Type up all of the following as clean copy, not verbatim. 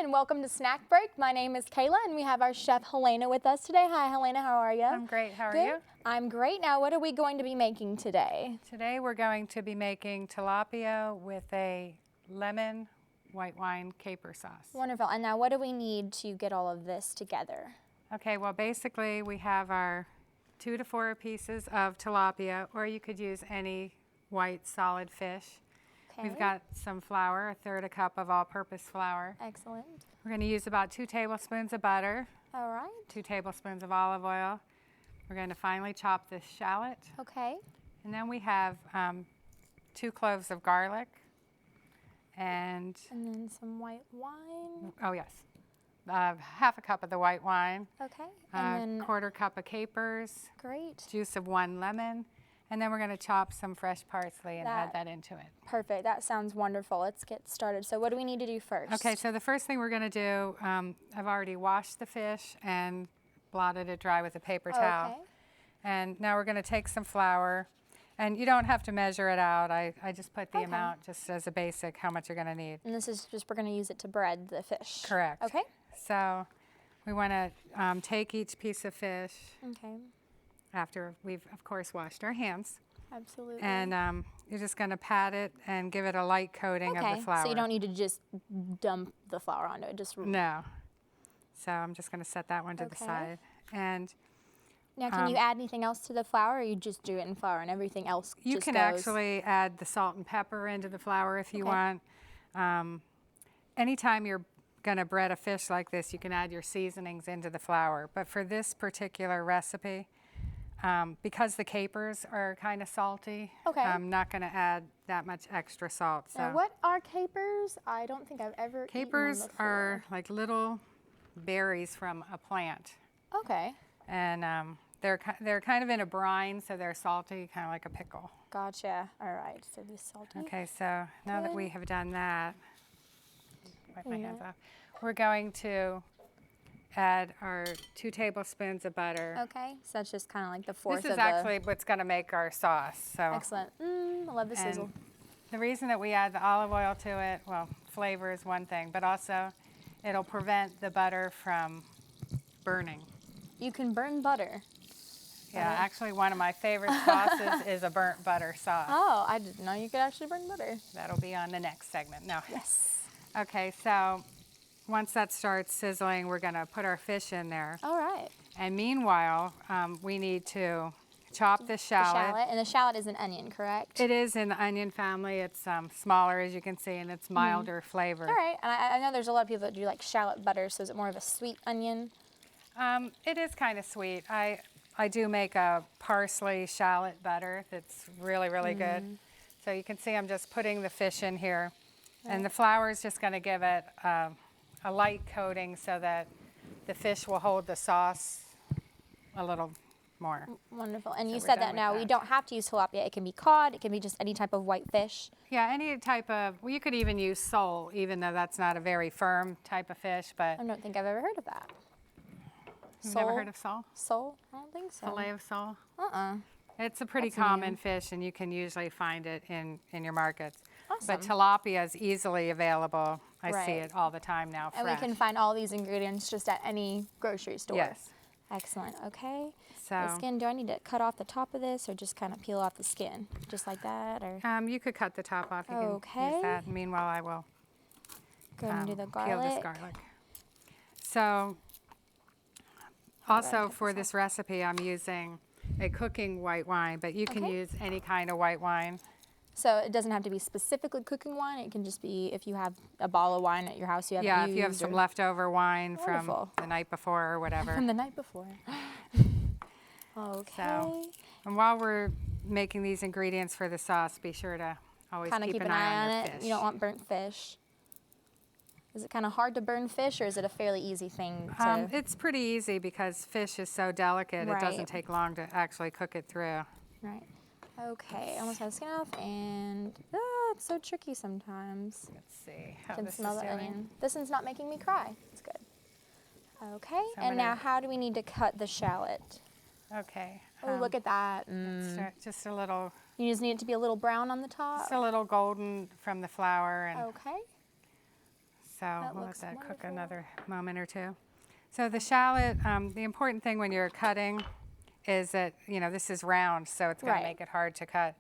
and welcome to Snack Break. My name is Kayla and we have our chef Helena with us today. Hi Helena, how are you? I'm great, how are Good. you? I'm great. Now what are we going to be making today? Today we're going to be making tilapia with a lemon white wine caper sauce. Wonderful. And now what do we need to get all of this together? Okay, well basically we have our 2 to 4 pieces of tilapia, or you could use any white solid fish. Okay. We've got some flour, 1/3 cup of all-purpose flour. Excellent. We're going to use about 2 tablespoons of butter, All right. 2 tablespoons of olive oil. We're going to finely chop this shallot. Okay. And then we have 2 cloves of garlic and then some white wine. oh yes, 1/2 cup of the white wine. Okay. And then 1/4 cup of capers. Great. Juice of 1 lemon. And then we're going to chop some fresh parsley and add that into it. Perfect. That sounds wonderful. Let's get started. So what do we need to do first? Okay, so the first thing we're going to do, I've already washed the fish and blotted it dry with a paper towel. Okay. And now we're going to take some flour. And you don't have to measure it out. I just put the Okay. amount just as a basic, how much you're going to need. And this is just, we're going to use it to bread the fish. Correct. Okay. So we want to take each piece of fish Okay. after we've, of course, washed our hands. Absolutely. And you're just going to pat it and give it a light coating of the flour. So you don't need to just dump the flour onto it. Just No. So I'm just going to set that one to the side. And now, can you add anything else to the flour, or you just do it in flour and everything else you just can goes? actually add the salt and pepper into the flour if you want. Anytime you're going to bread a fish like this, you can add your seasonings into the flour. But for this particular recipe, because the capers are kind of salty, I'm not going to add that much extra salt. So Now, what are capers? I don't think I've ever capers eaten before. are like little berries from a plant. Okay. And they're kind of in a brine, so they're salty, kind of like a pickle. Gotcha. All right. So this salty. Okay, so now that we have done that, wipe my hands Yeah. off. We're going to add our 2 tablespoons of butter. Okay. So that's just kind of like the fourth This of is actually what's going to make our sauce. So Excellent. I love the sizzle. the reason that we add the olive oil to it, well, flavor is one thing, but also it'll prevent the butter from burning. You can burn butter. Yeah, actually one of my favorite sauces is a burnt butter sauce. Oh, I didn't know you could actually burn butter. That'll be on the next segment. No. Yes. Okay, so once that starts sizzling, we're going to put our fish in there. All right. And meanwhile, we need to chop the shallot. The shallot. And the shallot is an onion, correct? It is in the onion family. It's smaller, as you can see, and it's milder flavor. All right. And I know there's a lot of people that do like shallot butter, so is it more of a sweet onion? It is kind of sweet. I do make a parsley shallot butter that's really, really good. So you can see I'm just putting the fish in here. And the flour is just going to give it a light coating so that the fish will hold the sauce a little more. Wonderful. And So you we're said done that with now that. we don't have to use tilapia. It can be cod. It can be just any type of white fish. Yeah, any type of, well, you could even use sole, even though that's not a very firm type of fish, but I don't think I've ever heard of that. you've never heard of sole? Sole? I don't think so. Fillet of sole? Uh-uh. It's a pretty That's common new. fish, and you can usually find it in your markets. Awesome. But tilapia is easily available. I see Right. it all the time now, And fresh. we can find all these ingredients just at any grocery store. Yes. Excellent. Okay. So The skin, do I need to cut off the top of this or just kind of peel off the skin? Just like that? Or you could cut the top off. You can Okay. use that. Meanwhile, I will go ahead and do the garlic. peel this garlic. So also for this recipe, I'm using a cooking white wine, but you can Okay. use any kind of white wine. So it doesn't have to be specifically cooking wine. It can just be if you have a bottle of wine at your house you haven't Yeah, used. if you have some or leftover wine Wonderful. from the night before or whatever. from the night before. Okay. And while we're making these ingredients for the sauce, be sure to always Kind of keep keep an eye on it. your fish. You don't want burnt fish. Is it kind of hard to burn fish, or is it a fairly easy thing to? It's pretty easy because fish is so delicate. It Right. doesn't take long to actually cook it through. Right. Okay. Almost have the skin off, and it's so tricky sometimes. Let's see how Can this smell is the doing. onion. This one's not making me cry. It's good. Okay. So I'm And now, gonna- how do we need to cut the shallot? Okay. Oh, look at that. Just a little, You just need it to be a little brown on the top. just a little golden from the flour, and Okay. So That we'll let looks that cook wonderful. another moment or two. So the shallot, the important thing when you're cutting is that, this is round, so it's going Right. to make it hard to cut.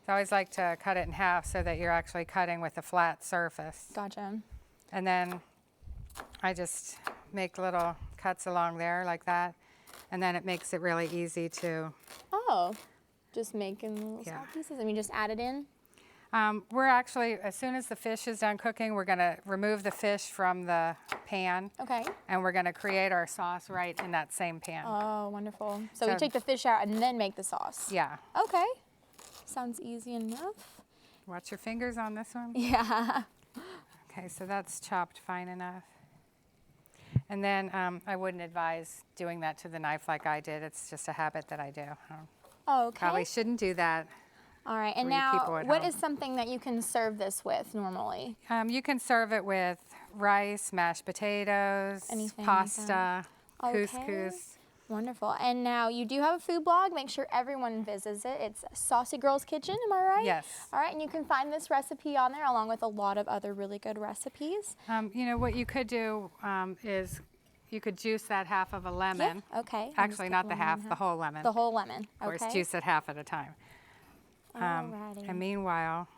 So I always like to cut it in half so that you're actually cutting with a flat surface. Gotcha. And then I just make little cuts along there like that. And then it makes it really easy to, Oh, just making little Yeah. small pieces and we just add it in? we're actually, as soon as the fish is done cooking, we're going to remove the fish from the pan. Okay. And we're going to create our sauce right in that same pan. Oh, wonderful. So we So- take the fish out and then make the sauce? Yeah. Okay. Sounds easy enough. Watch your fingers on this one. Yeah. Okay, so that's chopped fine enough. And then I wouldn't advise doing that to the knife like I did. It's just a habit that I do. Okay. Probably shouldn't do that. All right. And for you people now, at what home. is something that you can serve this with normally? You can serve it with rice, mashed potatoes, Anything like pasta, that. Okay. couscous. Wonderful. And now you do have a food blog. Make sure everyone visits it. It's Saucy Girls Kitchen. Am I right? Yes. All right. And you can find this recipe on there along with a lot of other really good recipes. What you could do is you could juice that half of a lemon. Yeah. Okay. And Actually, just not cut the lemon half, in the whole lemon. The whole lemon. Of course, Okay. juice it half at a time. Alrighty. And meanwhile,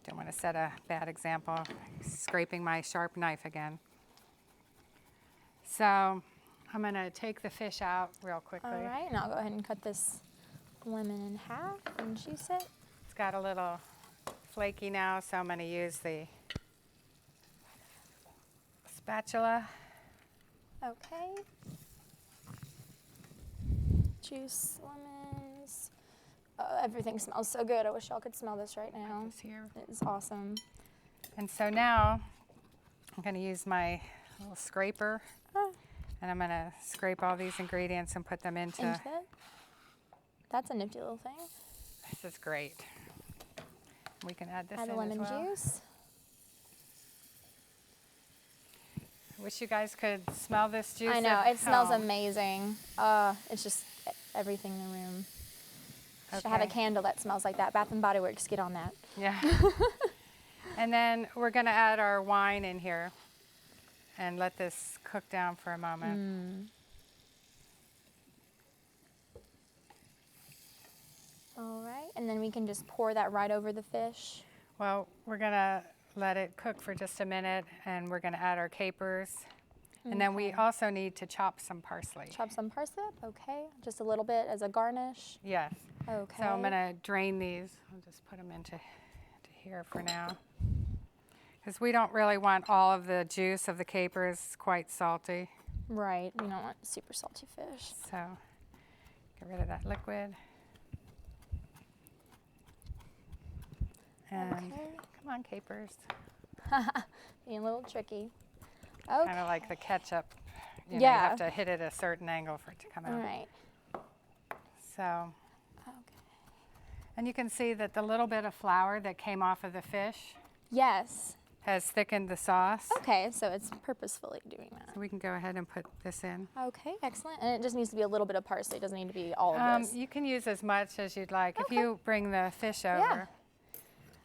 don't want to set a bad example, scraping my sharp knife again. So I'm going to take the fish out real quickly. All right. And I'll go ahead and cut this lemon in half and juice it. It's got a little flaky now, so I'm going to use the spatula. Okay. Juice lemons. Everything smells so good. I wish y'all could smell this right now. This here. It's awesome. And so now I'm going to use my little scraper, Ah. and I'm going to scrape all these ingredients and put them into. Into it. That's a nifty little thing. This is great. We can add this Add the in lemon as well. juice. I wish you guys could smell this juice. I know. at It smells home. amazing. It's just everything in the room. Should have a Okay. candle that smells like that. Bath and Body Works, get on that. Yeah. And then we're going to add our wine in here and let this cook down for a moment. All right. And then we can just pour that right over the fish. Well, we're going to let it cook for just a minute, and we're going to add our capers. And then we also need to chop some parsley. Chop some parsley up. Okay. Just a little bit as a garnish. Yes. Okay. So I'm going to drain these. I'll just put them into here for now. Because we don't really want all of the juice of the capers. It's quite salty. Right. We don't want super salty fish. So get rid of that liquid. And Okay. come on, capers. Being a little tricky. Kind Okay. of like the ketchup. You Yeah. have to hit it a certain angle for it to come All out. right. So, Okay. and you can see that the little bit of flour that came off of the fish Yes. has thickened the sauce. Okay. So it's purposefully doing that. So we can go ahead and put this in. Okay. Excellent. And it just needs to be a little bit of parsley. It doesn't need to be all of this. You can use as much as you'd like. Okay. If you bring the fish over. Yeah.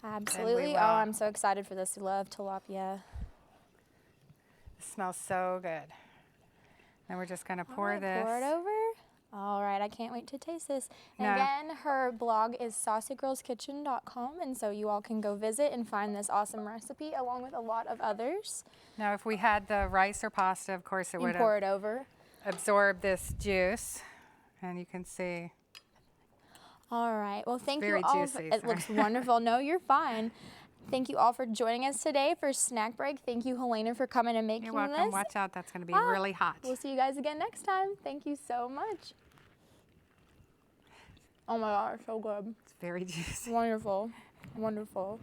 Absolutely. will. Oh, I'm so excited for this. I love tilapia. It smells so good. And we're just going to All pour right, this. Pour it over. All right, I can't wait to taste this. And No. again, her blog is sausygirlskitchen.com, and so you all can go visit and find this awesome recipe along with a lot of others. Now, if we had the rice or pasta, of course, it You would pour have it over. absorbed this juice. And you can see. All right. Well, thank very you all. juicy, It sorry. looks wonderful. No, you're fine. Thank you all for joining us today for Snack Break. Thank you, Helena, for coming and making You're welcome. this. Watch out. That's going to be Ah, really hot. We'll see you guys again next time. Thank you so much. Oh my gosh, so good. It's very juicy. Wonderful. Wonderful.